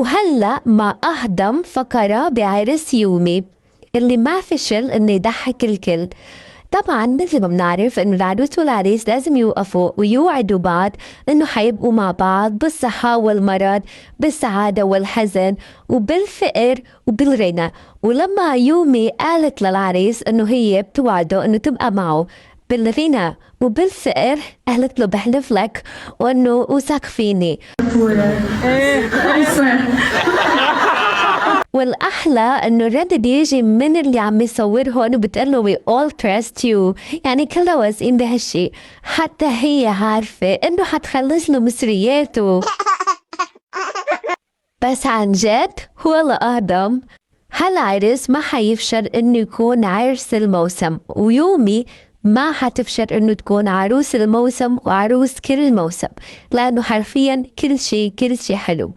وهلأ ما أهضم فقرة بعرس يومي اللي ما فشل إنه يضحك الكل. طبعا مثل ما بنعرف إنه العروس والعريس لازم يوقفوا ويوعدوا بعض إنه حيبقوا مع بعض بالصحة والمرض، بالسعادة والحزن، وبالفقر وبالغنى. ولما يومي قالت للعريس إنه هي بتوعده إنه تبقى معه بالغنى وبالفقر، قالت له بحلف لك وإنه وثق فيني. والأحلى إنه الرد بيجي من اللي عم يصورهم وبتقله we all trust you، يعني كلها واثقين بهالشي، حتى هي عارفة إنه حتخلص له مصرياته. بس عن جد هو الأقدم، هالعرس ما حيفشل إنه يكون عرس الموسم، ويومي ما حتفشل إنه تكون عروس الموسم وعروس كل موسم، لأنه حرفيا كل شي حلو.